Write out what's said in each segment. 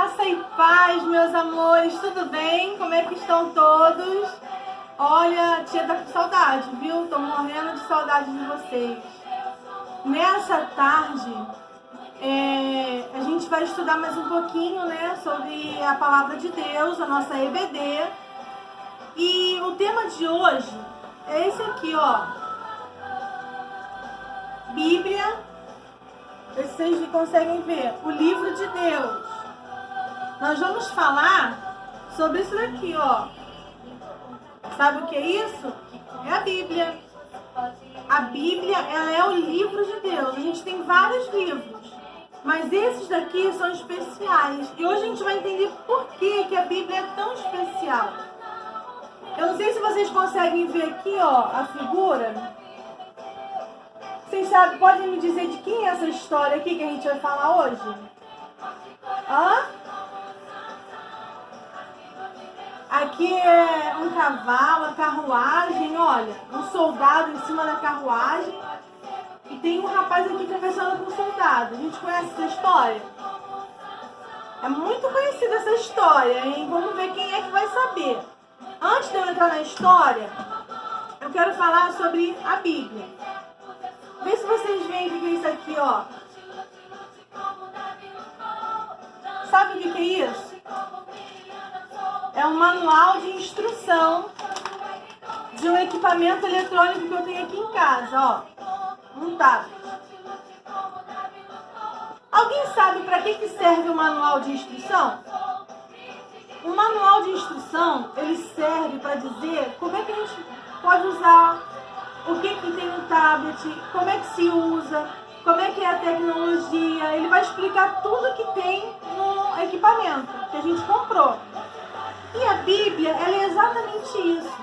Graça e paz, meus amores, tudo bem? Como é que estão todos? Olha, a tia tá com saudade, viu? Tô morrendo de saudade de vocês. Nessa tarde, a gente vai estudar mais um pouquinho, né, sobre a Palavra de Deus, a nossa EBD. E o tema de hoje é esse aqui, ó. Bíblia. Vocês conseguem ver o livro de Deus. Nós vamos falar sobre isso daqui, ó. Sabe o que é isso? É a Bíblia. A Bíblia, ela é o livro de Deus. A gente tem vários livros, mas esses daqui são especiais. E hoje a gente vai entender por que a Bíblia é tão especial. Eu não sei se vocês conseguem ver aqui, ó, a figura. Vocês sabem, podem me dizer de quem é essa história aqui que a gente vai falar hoje? Hã? Aqui é um cavalo, a carruagem, olha, um soldado em cima da carruagem. E tem um rapaz aqui conversando com o soldado. A gente conhece essa história? É muito conhecida essa história, hein? Vamos ver quem é que vai saber. Antes de eu entrar na história, eu quero falar sobre a Bíblia. Vê se vocês veem o que é isso aqui, ó. Sabe o que é isso? É um manual de instrução de um equipamento eletrônico que eu tenho aqui em casa, ó. Um tablet. Alguém sabe para que serve o manual de instrução? O manual de instrução, ele serve para dizer como é que a gente pode usar, o que tem no tablet, como é que se usa, como é que é a tecnologia. Ele vai explicar tudo que tem no equipamento que a gente comprou. E a Bíblia, ela é exatamente isso.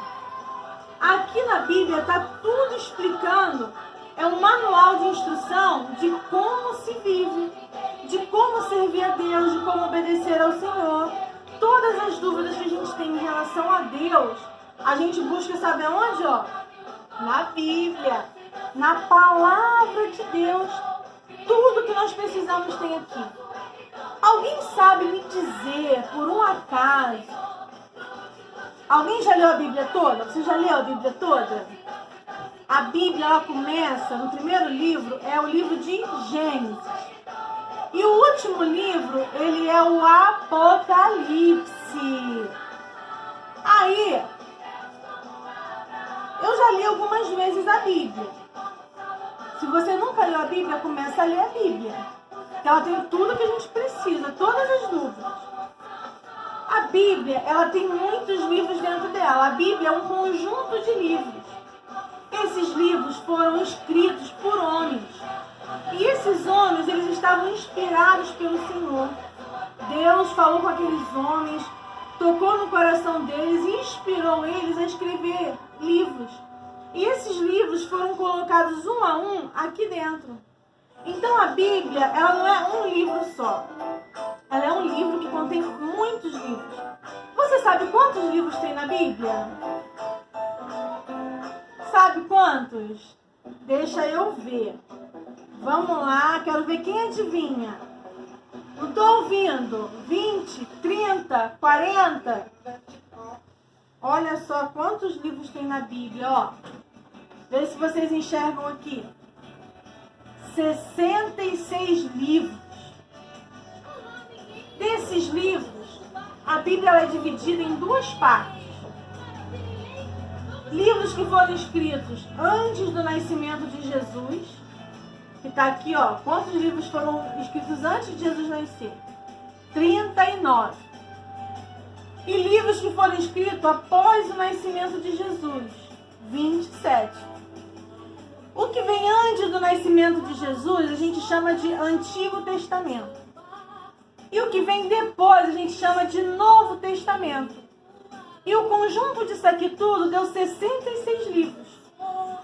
Aqui na Bíblia está tudo explicando. É um manual de instrução de como se vive, de como servir a Deus, de como obedecer ao Senhor. Todas as dúvidas que a gente tem em relação a Deus, a gente busca saber onde, ó? Na Bíblia, na Palavra de Deus. Tudo que nós precisamos tem aqui. Alguém sabe me dizer, por um acaso, alguém já leu a Bíblia toda? Você já leu a Bíblia toda? A Bíblia, ela começa, no primeiro livro, é o livro de Gênesis. E o último livro, ele é o Apocalipse. Aí, eu já li algumas vezes a Bíblia. Se você nunca leu a Bíblia, começa a ler a Bíblia. Ela tem tudo que a gente precisa, todas as dúvidas. A Bíblia, ela tem muitos livros dentro dela. A Bíblia é um conjunto de livros. Esses livros foram escritos por homens. E esses homens, eles estavam inspirados pelo Senhor. Deus falou com aqueles homens, tocou no coração deles e inspirou eles a escrever livros. E esses livros foram colocados um a um aqui dentro. Então a Bíblia, ela não é um livro só. Ela é um livro que contém muitos livros. Você sabe quantos livros tem na Bíblia? Sabe quantos? Deixa eu ver. Vamos lá, quero ver quem adivinha. Não estou ouvindo. 20, 30, 40? Olha só quantos livros tem na Bíblia, ó. Vê se vocês enxergam aqui. 66 livros. Desses livros, a Bíblia é dividida em duas partes. Livros que foram escritos antes do nascimento de Jesus, que está aqui, ó. Quantos livros foram escritos antes de Jesus nascer? 39. E livros que foram escritos após o nascimento de Jesus, 27. O que vem antes do nascimento de Jesus, a gente chama de Antigo Testamento. E o que vem depois, a gente chama de Novo Testamento. E o conjunto disso aqui tudo deu 66 livros.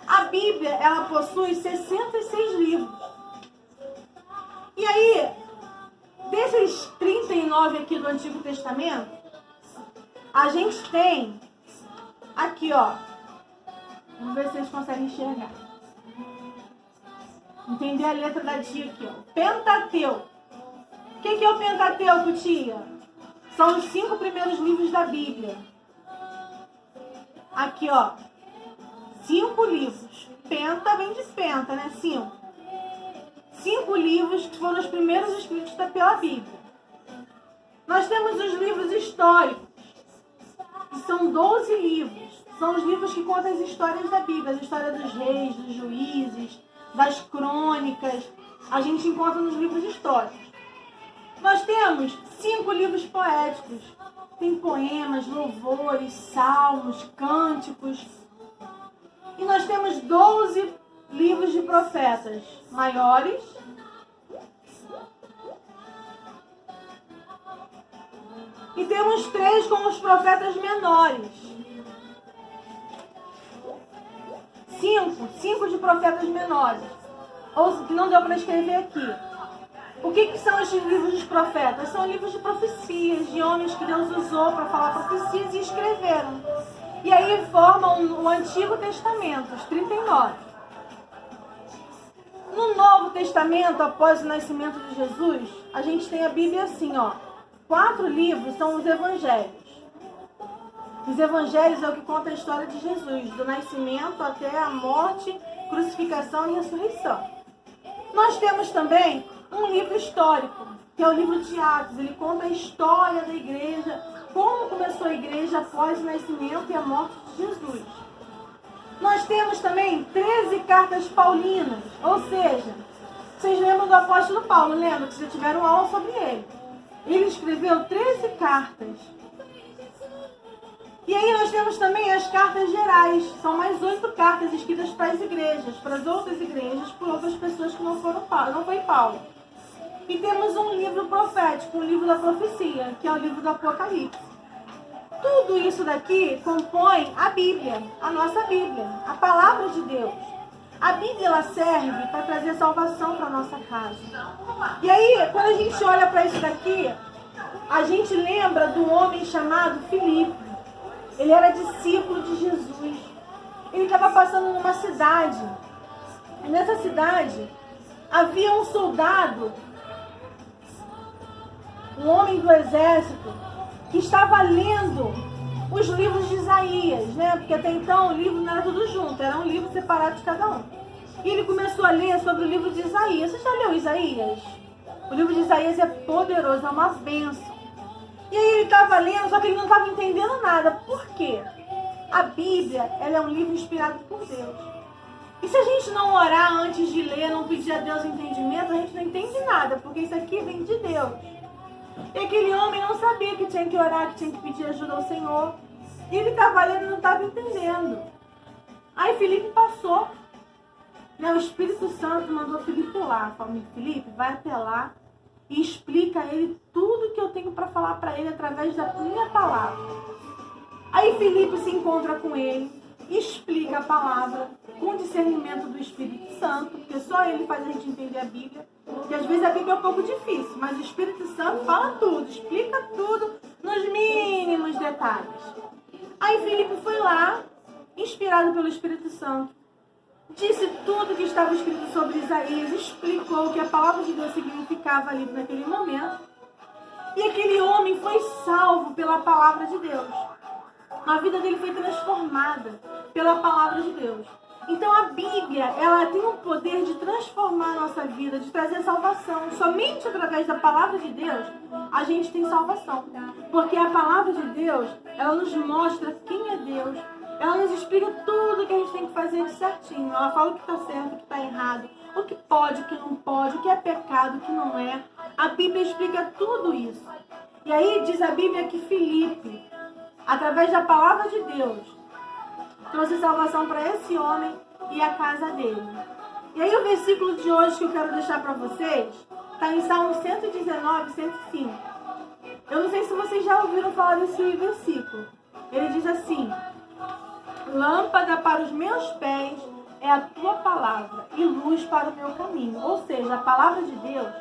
A Bíblia, ela possui 66 livros. E aí, desses 39 aqui do Antigo Testamento, a gente tem aqui, ó. Vamos ver se vocês conseguem enxergar. Entender a letra da tia aqui, ó. Pentateuco. que é o Pentateuco, tia? São os 5 primeiros livros da Bíblia. Aqui, ó. 5 livros. Penta vem de penta, né? 5. 5 livros que foram os primeiros escritos pela Bíblia. Nós temos os livros históricos, que são 12 livros. São os livros que contam as histórias da Bíblia. A história dos reis, dos juízes, das crônicas. A gente encontra nos livros históricos. Nós temos 5 livros poéticos. Tem poemas, louvores, salmos, cânticos. E nós temos 12 livros de profetas maiores. E temos 3 com os profetas menores. 5 de profetas menores. Ou que não deu para escrever aqui. O que são esses livros dos profetas? São livros de profecias, de homens que Deus usou para falar profecias e escreveram. E aí formam o Antigo Testamento, os 39. No Novo Testamento, após o nascimento de Jesus, a gente tem a Bíblia assim, ó. 4 livros são os Evangelhos. Os Evangelhos é o que conta a história de Jesus, do nascimento até a morte, crucificação e ressurreição. Nós temos também um livro histórico, que é o livro de Atos. Ele conta a história da igreja, como começou a igreja após o nascimento e a morte de Jesus. Nós temos também 13 cartas paulinas, ou seja, vocês lembram do apóstolo Paulo, lembram que já tiveram aula sobre ele. Ele escreveu 13 cartas. E aí nós temos também as cartas gerais. São mais 8 cartas escritas para as igrejas, para as outras igrejas, por outras pessoas que não foi Paulo. E temos um livro profético, um livro da profecia, que é o livro do Apocalipse. Tudo isso daqui compõe a Bíblia, a nossa Bíblia, a palavra de Deus. A Bíblia ela serve para trazer salvação para a nossa casa. E aí, quando a gente olha para isso daqui, a gente lembra do homem chamado Filipe. Ele era discípulo de Jesus. Ele estava passando numa cidade. E nessa cidade havia um soldado, um homem do exército, que estava lendo os livros de Isaías, né? Porque até então o livro não era tudo junto, era um livro separado de cada um. E ele começou a ler sobre o livro de Isaías. Você já leu Isaías? O livro de Isaías é poderoso, é uma bênção. E aí ele estava lendo, só que ele não estava entendendo nada. Por quê? A Bíblia, ela é um livro inspirado por Deus. E se a gente não orar antes de ler, não pedir a Deus entendimento, a gente não entende nada, porque isso aqui vem de Deus. E aquele homem não sabia que tinha que orar, que tinha que pedir ajuda ao Senhor. E ele estava lendo e não estava entendendo. Aí Filipe passou. O Espírito Santo mandou Filipe lá. Falou: Filipe, vai até lá e explica a ele tudo que eu tenho para falar para ele através da minha palavra. Aí Filipe se encontra com ele, explica a palavra com discernimento do Espírito Santo, porque só ele faz a gente entender a Bíblia. Porque às vezes a Bíblia é um pouco difícil, mas o Espírito Santo fala tudo, explica tudo nos mínimos detalhes. Aí Filipe foi lá, inspirado pelo Espírito Santo, disse tudo que estava escrito sobre Isaías, explicou o que a palavra de Deus significava ali naquele momento. E aquele homem foi salvo pela palavra de Deus. A vida dele foi transformada pela palavra de Deus. Então a Bíblia, ela tem o poder de transformar a nossa vida, de trazer salvação. Somente através da palavra de Deus, a gente tem salvação. Porque a palavra de Deus, ela nos mostra quem é Deus. Ela nos explica tudo o que a gente tem que fazer certinho. Ela fala o que está certo, o que está errado, o que pode, o que não pode, o que é pecado, o que não é. A Bíblia explica tudo isso. E aí diz a Bíblia que Filipe, através da palavra de Deus, trouxe salvação para esse homem e a casa dele. E aí o versículo de hoje que eu quero deixar para vocês está em Salmo 119, 105. Eu não sei se vocês já ouviram falar desse versículo. Ele diz assim: lâmpada para os meus pés é a tua palavra e luz para o meu caminho. Ou seja, a palavra de Deus,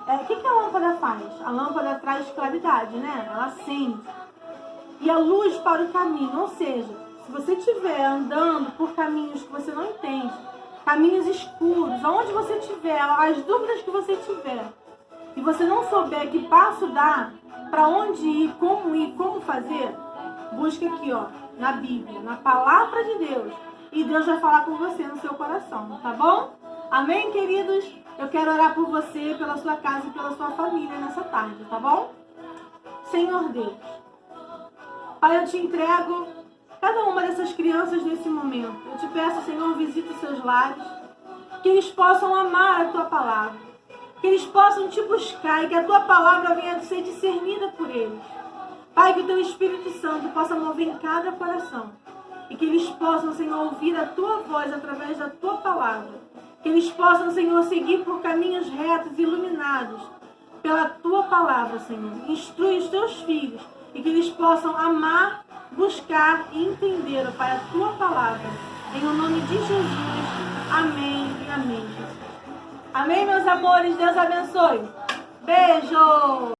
o que a lâmpada faz? A lâmpada traz claridade, né? Ela acende. E a luz para o caminho, ou seja, se você estiver andando por caminhos que você não entende, caminhos escuros, aonde você estiver, as dúvidas que você tiver, e você não souber que passo dar, para onde ir, como fazer, busca aqui, ó, na Bíblia, na palavra de Deus. E Deus vai falar com você no seu coração, tá bom? Amém, queridos? Eu quero orar por você, pela sua casa e pela sua família nessa tarde, tá bom? Senhor Deus, Pai, eu te entrego cada uma dessas crianças nesse momento. Eu te peço, Senhor, visita os seus lares, que eles possam amar a tua palavra, que eles possam te buscar e que a tua palavra venha a ser discernida por eles. Pai, que o teu Espírito Santo possa mover em cada coração e que eles possam, Senhor, ouvir a tua voz através da tua palavra. Que eles possam, Senhor, seguir por caminhos retos e iluminados pela tua palavra, Senhor. Instrui os teus filhos e que eles possam amar, buscar e entender, ó Pai, a tua palavra. Em o nome de Jesus. Amém e amém, Jesus. Amém, meus amores. Deus abençoe. Beijo!